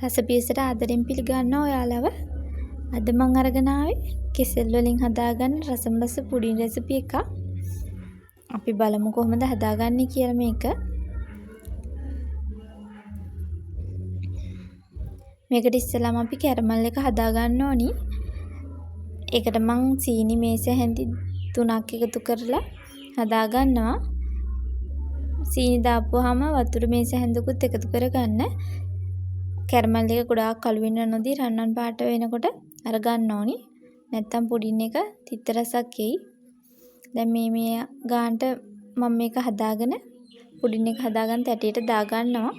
රසපියසට ආදරෙන් පිළිගන්නවා ඔයාලව. අද මම අරගෙන ආවේ කෙසෙල් වලින් හදාගන්න රසම්බස පුඩින් රෙසිපි එකක්. අපි බලමු කොහොමද හදාගන්නේ කියලා මේක. මේකට ඉස්සෙල්ලාම අපි කැරමල් එක හදාගන්න ඕනි. ඒකට මම සීනි මේස හැඳි 3ක් එකතු කරලා හදාගන්නවා. සීනි දාපුවාම වතුර මේස හැඳකුත් එකතු කරගන්න. කැරමල් එක ගොඩාක් කළු වෙන්න නොදී රන්වන් පාට වෙනකොට අර ගන්න ඕනි. නැත්තම් පුඩින් එක තිත්ත රසක් එයි. දැන් මේ ගානට මම මේක හදාගෙන පුඩින් එක හදාගන්න තැටියට දාගන්නවා.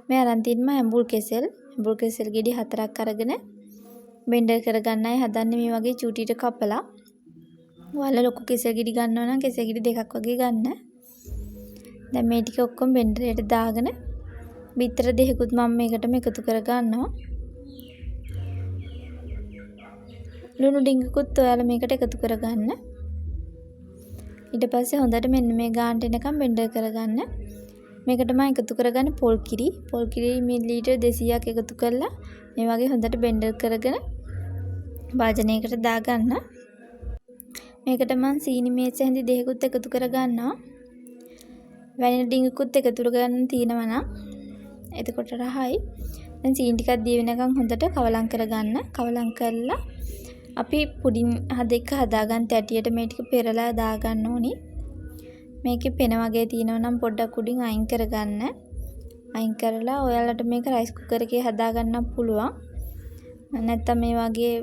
මේ අරන් තින්ම ඇඹුල් කෙසෙල් ගෙඩි 4ක් අරගෙන බෙන්ඩර් කරගන්නයි හදන්නේ මේ වගේ චූටියට කපලා. ඔයාලා ලොකු කෙසෙල් ගෙඩි ගන්නවා නම් කෙසෙල් ගෙඩි 2ක් වගේ ගන්න. දැන් මේ ටික ඔක්කොම බෙන්ඩරයට දාගෙන බිත්තර දෙකකුත් මම මේකටම එකතු කරගන්නවා. ලුණු ඩිංගකුත් ඔයාලා මේකට එකතු කරගන්න. ඊට පස්සේ හොඳට මෙන්න මේ ගානට එනකම් බෙන්ඩර් කරගන්න. මේකට මම එකතු කරගන්න පොල් කිරි මිලිලීටර් 200ක් එකතු කරලා මේ වගේ හොඳට බෙන්ඩර් කරගෙන වාජනයකට දාගන්න. මේකට මම සීනි මේස හැඳි දෙකකුත් එකතු කරගන්නවා. වැනිලා ඩිංගකුත් එකතු කරගන්න තියෙනවා නම් එතකොට රහයි. දැන් සීනි ටිකක් දී වෙනකන් හොඳට කවලම් කරගන්න. කවලම් කරලා අපි පුඩින් හදාගන්න තැටියට මේ ටික පෙරලා දාගන්න ඕනි. මේකේ පෙන වගේ තියෙනවා නම් පොඩ්ඩක් උඩින් අයින් කරගන්න. අයින් කරලා ඔයාලට මේක රයිස් කුකර් එකේ හදාගන්නත් පුළුවන්. නැත්නම් මේ වගේ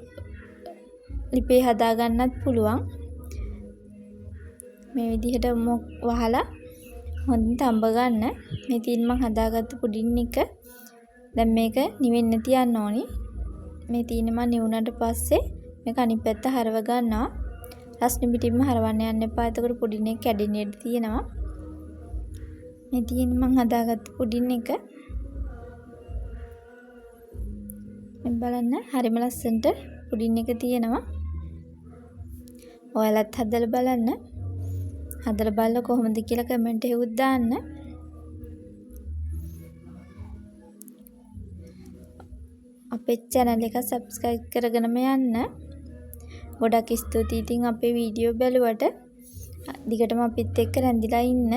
ලිපේ හදාගන්නත් පුළුවන්. මේ විදිහට වහලා හොඳින් තඹ ගන්න. මේ තින් මම හදාගත්ත පුඩින් එක දැන් මේක නිවෙන්න තියන්න ඕනි. මේ තින මම නිවුනට පස්සේ මේක අනිත් පැත්ත හරව ගන්නවා. රස්නේ පිටින්ම හරවන්න යන්න එපා. එතකොට පුඩින් එක කැඩෙන්න ඉඩ තියෙනවා. මේ තින් මම හදාගත්ත පුඩින් එක මේ බලන්න හරිම ලස්සනට පුඩින් එක තියෙනවා. ඔයාලත් හදලා බලන්න. හදලා බලලා කොහොමද කියලා කමෙන්ට් එකකුත් දාන්න. අපේ channel එක subscribe කරගෙනම යන්න. ගොඩක් ස්තුතියි ඉතින් අපේ වීඩියෝ බැලුවට. දිගටම අපිත් එක්ක රැඳිලා ඉන්න.